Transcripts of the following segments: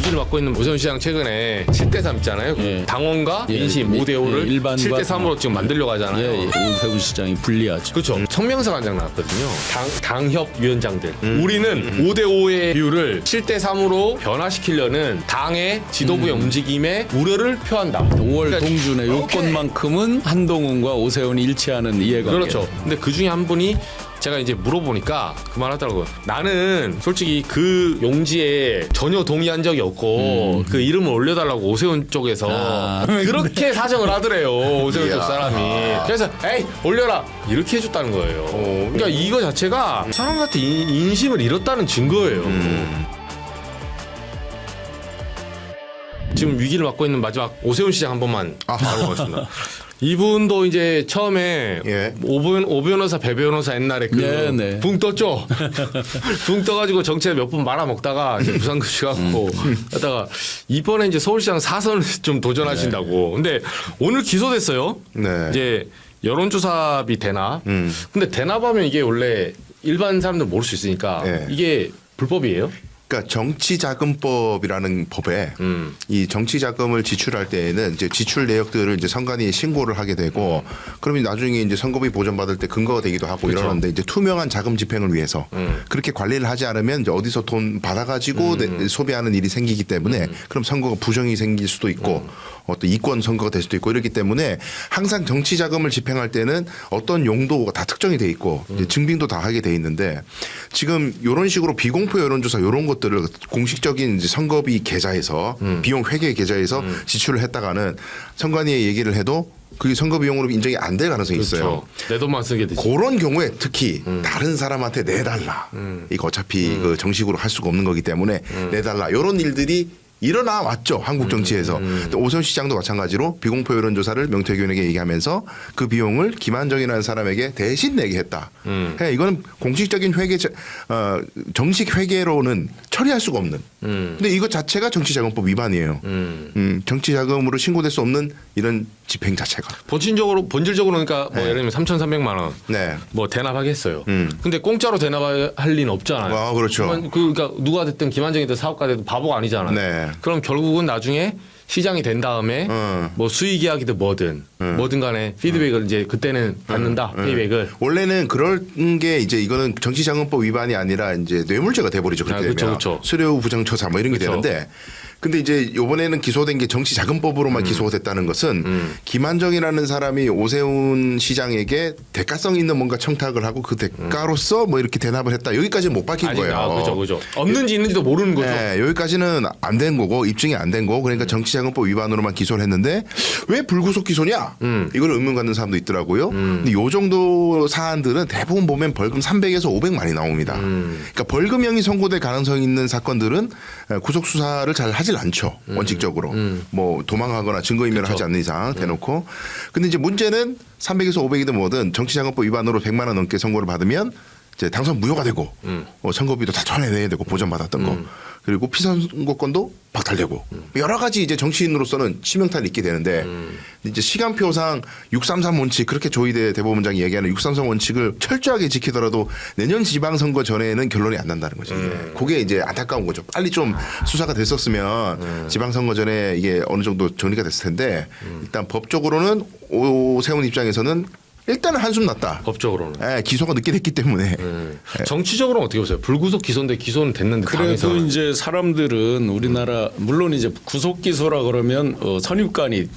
위기를 맞고 있는 오세훈 시장 최근에 7대3 있잖아요. 예. 당원과 민심 5대5를 일반과 7대3으로 지금 만들려고 하잖아요. 예, 오세훈 시장이 불리하죠. 그렇죠. 성명서 한 장 나왔거든요. 당협 위원장들. 우리는 5대5의 비율을 7대3으로 변화시키려는 당의 지도부의 움직임에 우려를 표한다. 5월 그러니까 동준의 요건만큼은 한동훈과 오세훈이 일치하는 이해관계. 그렇죠. 근데 그 중에 한 분이 제가 이제 물어보니까 그 말 하더라고요. 나는 솔직히 그 용지에 전혀 동의한 적이 없고 그 이름을 올려달라고 오세훈 쪽에서 그렇게 사정을 하더래요. 오세훈 쪽 사람이. 그래서 에이 올려라 이렇게 해줬다는 거예요. 그러니까 이거 자체가 사람한테 인심을 잃었다는 증거예요. 지금 위기를 맞고 있는 마지막 오세훈 시장 한 번만 바로 가겠습니다. 이분도 이제 처음에 예. 오 변호사, 배 변호사 옛날에 네. 붕 떴죠. 붕 떠가지고 정치에 몇 번 말아먹다가 이제 부산급식 갖고 하다가 이번에 이제 서울시장 4선을 좀 도전하신다고. 근데 오늘 기소됐어요. 네. 이제 여론조사비 대납. 근데 대납하면 이게 원래 일반 사람들 모를 수 있으니까 예. 이게 불법이에요? 그러니까 정치자금법이라는 법에 이 정치자금을 지출할 때에는 이제 지출 내역들을 이제 선관위에 신고를 하게 되고 그러면 나중에 이제 선거비 보전받을 때 근거가 되기도 하고 그렇죠. 이러는데 이제 투명한 자금 집행을 위해서 그렇게 관리를 하지 않으면 이제 어디서 돈 받아가지고 소비하는 일이 생기기 때문에 그럼 선거가 부정이 생길 수도 있고 어떤 이권 선거가 될 수도 있고 이렇기 때문에 항상 정치 자금을 집행할 때는 어떤 용도가 다 특정이 돼 있고 이제 증빙도 다 하게 돼 있는데 지금 이런 식으로 비공표 여론조사 이런 것들을 공식적인 이제 선거비 계좌에서 비용 회계 계좌에서 지출을 했다가는 선관위에 얘기를 해도 그게 선거 비용으로 인정이 안 될 가능성이 있어요. 내 돈만 쓰게 되지. 그런 경우에 특히 다른 사람한테 내달라. 이거 어차피 그 정식으로 할 수가 없는 거기 때문에 내달라. 이런 일들이 일어나 왔죠. 한국 정치에서. 근데 오세훈 시장도 마찬가지로 비공표 여론조사를 명태균에게 얘기하면서 그 비용을 김한정이라는 사람에게 대신 내게 했다. 이거는 공식적인 회계 정식 회계로는 처리할 수가 없는. 근데 이것 자체가 정치자금법 위반이에요. 정치자금으로 신고될 수 없는 이런 집행 자체가. 본질적으로 그러니까 뭐 예를 들면 3,300만 원. 네. 뭐 대납하겠어요. 근데 공짜로 대납할 리는 없잖아요. 아, 그렇죠. 그러니까 누가 됐든 김한정이든 사업가 됐든 바보가 아니잖아요. 네. 그럼 결국은 나중에 시장이 된 다음에 뭐 수익 이야기든 뭐든 간에 피드백을 이제 그때는 받는다. 페이백을. 원래는 그런 게 이제 이거는 정치자금법 위반이 아니라 이제 뇌물죄가 돼버리죠. 그렇게 되면 그쵸. 수료 부정처사 뭐 이런 게 그쵸. 되는데. 근데 이제 이번에는 기소된 게 정치자금법으로만 기소가 됐다는 것은 김한정이라는 사람이 오세훈 시장에게 대가성 있는 뭔가 청탁을 하고 그 대가로서 뭐 이렇게 대납을 했다. 여기까지는 못 밝힌 거예요. 그죠. 없는지 있는지도 모르는 거죠. 네, 여기까지는 안 된 거고 입증이 안 된 거고 그러니까 정치자금법 위반으로만 기소를 했는데 왜 불구속 기소냐? 이걸 의문 갖는 사람도 있더라고요. 근데 요 정도 사안들은 대부분 보면 벌금 300에서 500만이 나옵니다. 그러니까 벌금형이 선고될 가능성이 있는 사건들은 구속 수사를 잘 하질 않죠. 원칙적으로. 뭐 도망하거나 증거인멸을 하지 않는 이상 대놓고. 근데 이제 문제는 300에서 500이든 뭐든 정치자금법 위반으로 100만 원 넘게 선고를 받으면 이제 당선 무효가 되고 선거비도 다 토해내야 되고 보전받았던 거. 그리고 피선거권도 박탈되고 여러 가지 이제 정치인으로서는 치명타를 입게 되는데 이제 시간표상 633 원칙 그렇게 조희대 대법원장이 얘기하는 633 원칙을 철저하게 지키더라도 내년 지방선거 전에는 결론이 안 난다는 거죠. 그게 이제 안타까운 거죠. 빨리 좀 수사가 됐었으면 지방선거 전에 이게 어느 정도 정리가 됐을 텐데 일단 법적으로는 오세훈 입장에서는 일단은 한숨 났다. 법적으로는. 예, 기소가 늦게 됐기 때문에. 정치적으로는 어떻게 보세요? 불구속 기소인데 기소는 됐는데 그래도 당에서는. 이제 사람들은 우리나라 물론 이제 구속 기소라 그러면 선입관이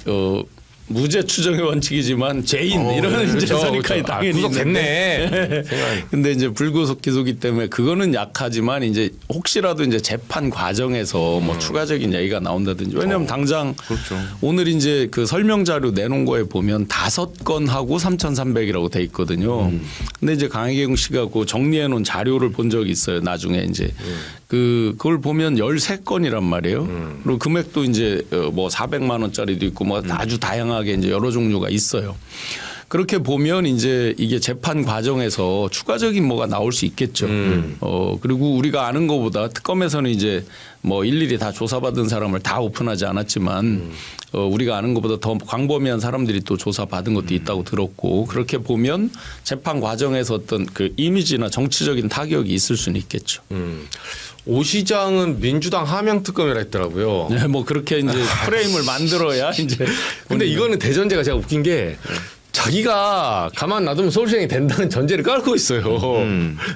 무죄 추정의 원칙이지만 죄인 이런 이제 그렇죠, 선입관이 그렇죠. 당연히 구속 됐네. 있는데 근데 이제 불구속 기소기 때문에 그거는 약하지만 이제 혹시라도 이제 재판 과정에서 뭐 추가적인 얘기가 나온다든지 왜냐하면 당장 그렇죠. 오늘 이제 그 설명 자료 내놓은 거에 보면 5건 하고 3,300이라고 돼 있거든요. 근데 이제 강혜경 씨가 그 정리해 놓은 자료를 본 적이 있어요. 나중에 이제 그걸 보면 13건이란 말이에요. 그리고 금액도 이제 뭐 400만 원짜리도 있고 뭐 아주 다양하게 이제 여러 종류가 있어요. 그렇게 보면 이제 이게 재판 과정에서 추가적인 뭐가 나올 수 있겠죠. 그리고 우리가 아는 것보다 특검에서는 이제 뭐 일일이 다 조사받은 사람을 다 오픈하지 않았지만 우리가 아는 것보다 더 광범위한 사람들이 또 조사받은 것도 있다고 들었고 그렇게 보면 재판 과정에서 어떤 그 이미지나 정치적인 타격이 있을 수는 있겠죠. 오 시장은 민주당 하명 특검이라 했더라고요. 네, 뭐 그렇게 이제 프레임을 만들어야 이제. 근데 이거는 대전제가 제가 웃긴 게 자기가 가만 놔두면 서울시장이 된다는 전제를 깔고 있어요.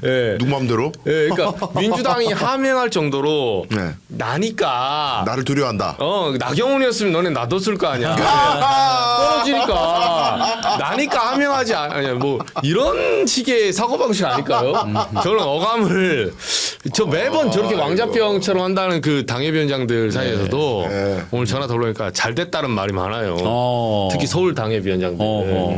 예. 누구 마음대로? 예, 그러니까 민주당이 하명할 정도로 네. 나니까 나를 두려워한다. 나경원이었으면 너네 놔뒀을 거 아니야. 떨어지니까 나니까 하명하지 아니야. 뭐 이런 식의 사고방식 아닐까요? 저는 어감을 저 매번 저렇게 왕자병처럼 한다는 그 당협위원장들 사이에서도 네. 오늘 전화 돌아오니까 잘 됐다는 말이 많아요. 어. 특히 서울 당협위원장들. 어허.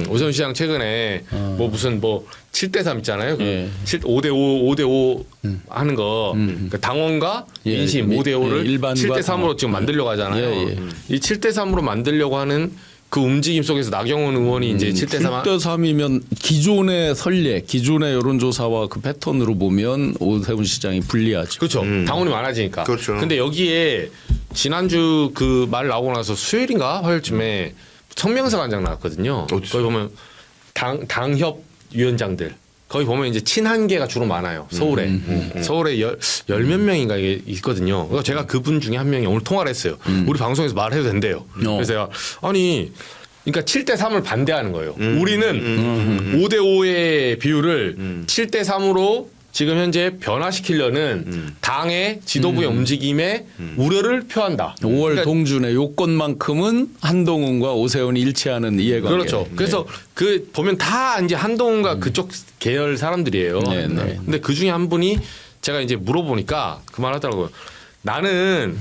오세훈 시장 최근에 뭐 무슨 뭐 7대3 있잖아요. 예. 5대5 하는 거. 그러니까 당원과 예, 민심 5대5를 예, 일반과 7대3으로 지금 만들려고 하잖아요. 예, 예. 이 7대3으로 만들려고 하는 그 움직임 속에서 나경원 의원이 이제 7대3 7대3이면 기존의 선례, 기존의 여론조사와 그 패턴으로 보면 오세훈 시장이 불리하죠. 그렇죠. 당원이 많아지니까. 그렇죠. 근데 여기에 지난주 그 말 나오고 나서 수요일인가 화요일쯤에 성명서 한 장 나왔거든요. 어디서? 거기 보면 당협 위원장들 거기 보면 이제 친한계가 주로 많아요. 서울에. 서울에 열 몇 명인가 이게 있거든요. 그래서 제가 그분 중에 한 명이 오늘 통화를 했어요. 우리 방송에서 말해도 된대요. 그래서 제가 아니 그러니까 7대3을 반대하는 거예요. 우리는 5대5의 비율을 7대3으로 지금 현재 변화시키려는 당의 지도부의 움직임에 우려를 표한다. 5월 그러니까 동준의 요건만큼은 한동훈과 오세훈이 일치하는 이해관계. 그렇죠. 그래서 그 보면 다 이제 한동훈과 그쪽 계열 사람들이에요. 네, 네. 근데 그 중에 한 분이 제가 이제 물어보니까 그 말 하더라고요. 나는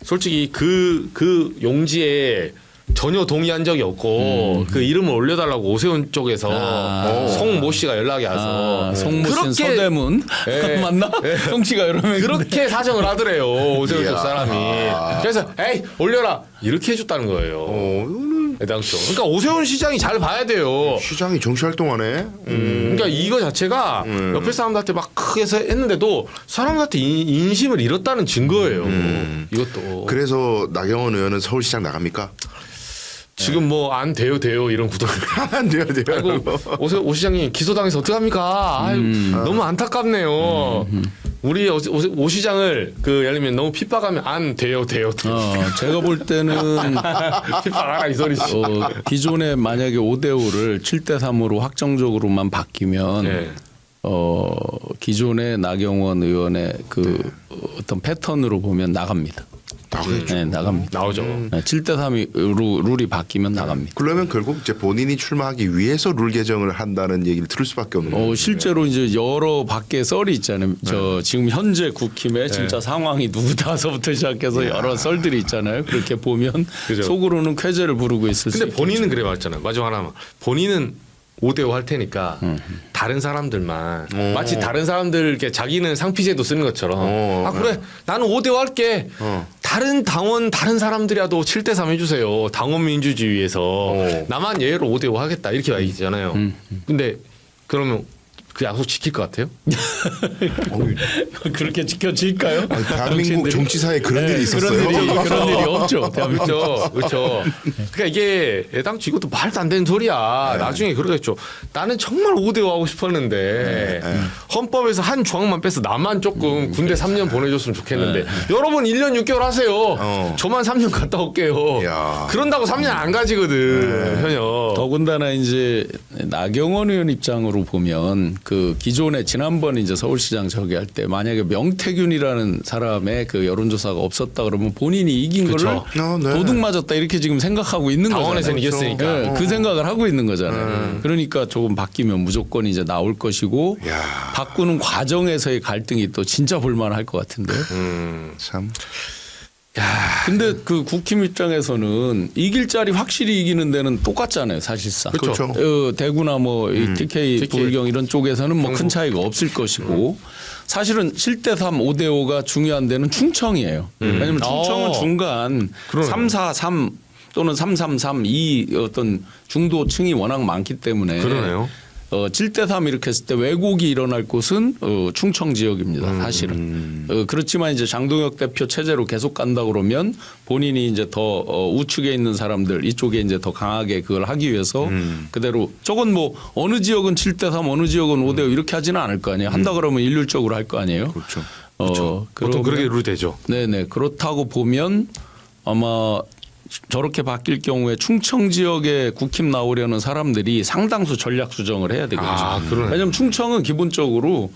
솔직히 그 용지에 전혀 동의한 적이 없고 그 이름을 올려달라고 오세훈 쪽에서 송모 씨가 연락이 와서 송모 씨는 서대문 예. 맞나? 송 씨가 이러면 그렇게 사정을 하더래요. 오세훈 쪽 이야. 사람이. 그래서 에이 올려라 이렇게 해줬다는 거예요. 이거는 애당초. 그러니까 오세훈 시장이 잘 봐야 돼요. 시장이 정치 활동하네. 그러니까 이거 자체가 옆에 사람들한테 막 크게 해서 했는데도 사람들한테 인심을 잃었다는 증거예요. 이것도. 그래서 나경원 의원은 서울시장 나갑니까? 지금 뭐 안 돼요 이런 구도를. 안 돼요, 안 돼요. 아이고 오 시장님 기소당해서 어떡합니까? 아유, 너무 안타깝네요. 우리 오 시장을 그 예를 들면 너무 핍박하면 안 돼요. 제가 볼 때는 핍박하라 이 소리지. 기존에 만약에 5대5를 7대3으로 확정적으로만 바뀌면 네. 기존의 나경원 의원의 그 어떤 패턴으로 보면 나갑니다. 나오겠죠. 네, 나갑니다. 나오죠. 7대3이 룰이 바뀌면 나갑니다. 그러면 결국 이제 본인이 출마하기 위해서 룰 개정을 한다는 얘기를 들을 수밖에 없는 거예요. 실제로 이제 여러 밖에 썰이 있잖아요. 저 지금 현재 국힘의 진짜 상황이 누구다서부터 시작해서 여러 썰들이 있잖아요. 그렇게 보면 그죠. 속으로는 쾌재를 부르고 있을 수 근데 있겠죠. 본인은 그래 말했잖아요. 마지막 하나만. 본인은 5대5 할 테니까 다른 사람들만 마치 다른 사람들께 자기는 상피제도 쓰는 것처럼 아 그래 나는 5대5 할게. 다른 당원 다른 사람들이라도 7대3 해주세요. 당원 민주주의에서 나만 예외로 5대5 하겠다 이렇게 얘기잖아요. 근데 그러면 그 약속 지킬 것 같아요? 그렇게 지켜질까요? 아니, 대한민국 정치인들이? 정치사에 그런 일이 있었어요. 그런 일이 없죠. 그렇죠. 그러니까 이게 애당초 이것도 말도 안 되는 소리야. 나중에 그러겠죠. 나는 정말 5대5 하고 싶었는데 헌법에서 한 조항만 빼서 나만 조금 군대 3년 보내줬으면 좋겠는데 여러분 1년 6개월 하세요. 저만 3년 갔다 올게요. 야. 그런다고 3년 안 가지거든. 현역. 더군다나 이제 나경원 의원 입장으로 보면 그 기존에 지난번 이제 서울시장 저기 할 때 만약에 명태균이라는 사람의 그 여론조사가 없었다 그러면 본인이 이긴 그쵸. 거를 네. 도둑 맞았다 이렇게 지금 생각하고 있는 당원에서는 거잖아요. 이겼으니까. 네, 그 생각을 하고 있는 거잖아요. 그러니까 조금 바뀌면 무조건 이제 나올 것이고 야. 바꾸는 과정에서의 갈등이 또 진짜 볼만할 것 같은데. 참. 근데 그 국힘 입장에서는 이길 자리 확실히 이기는 데는 똑같잖아요, 사실상. 그렇죠. 대구나 뭐 이 TK 부울경 이런 쪽에서는 뭐 큰 경북. 차이가 없을 것이고 사실은 7대3, 5대5가 중요한 데는 충청이에요. 왜냐하면 충청은 중간 3, 4, 3 또는 333 이 어떤 중도층이 워낙 많기 때문에 그러네요. 7대3 이렇게 했을 때 왜곡이 일어날 곳은 충청 지역입니다. 사실은. 그렇지만 이제 장동혁 대표 체제로 계속 간다 그러면 본인이 이제 더 우측에 있는 사람들 이쪽에 이제 더 강하게 그걸 하기 위해서 그대로 저건 뭐 어느 지역은 7대3 어느 지역은 5대5 이렇게 하지는 않을 거 아니에요. 한다 그러면 일률적으로 할 거 아니에요. 그렇죠. 보통 그렇게 룰이 되죠. 네네. 그렇다고 보면 아마 저렇게 바뀔 경우에 충청 지역에 국힘 나오려는 사람들이 상당수 전략 수정을 해야 되겠죠. 그러네. 왜냐하면 충청은 기본적으로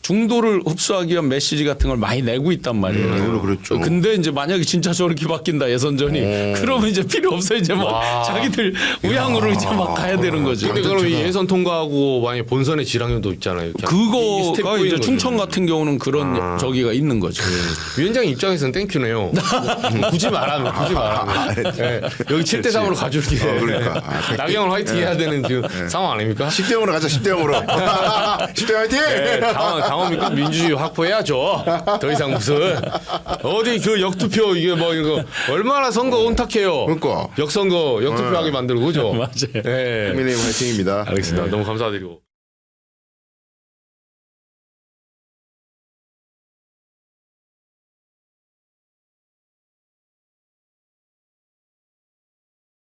중도를 흡수하기 위한 메시지 같은 걸 많이 내고 있단 말이에요. 그렇죠. 근데 이제 만약에 진짜 저렇게 바뀐다 예선전이 그러면 이제 필요 없어 이제 막 자기들 우양으로 이제 막 가야 되는 거죠. 근데 그럼 이 예선 통과하고 만약에 본선의 지랑형도 있잖아요. 이렇게 이 스텝 그거가 보이는 이제 거죠. 충청 같은 경우는 그런 저기가 있는 거죠. 위원장 입장에서는 땡큐네요. 굳이 말하면 네. 여기 7대3으로 가줄게. 그러니까. 나경원 화이팅 해야 되는 지금 상황 아닙니까? 10대 0으로 가자. 10대 0으로. 10대 화이팅. 네, 당원입니까? 민주주의 확보해야죠. 더 이상 무슨 어디 그 역투표 이게 뭐 이거 얼마나 선거 온탁해요. 그러니까. 역선거 역투표하게 만들고 그죠? 맞아요. 네. 국민의힘 화이팅입니다. 알겠습니다. 너무 감사드리고.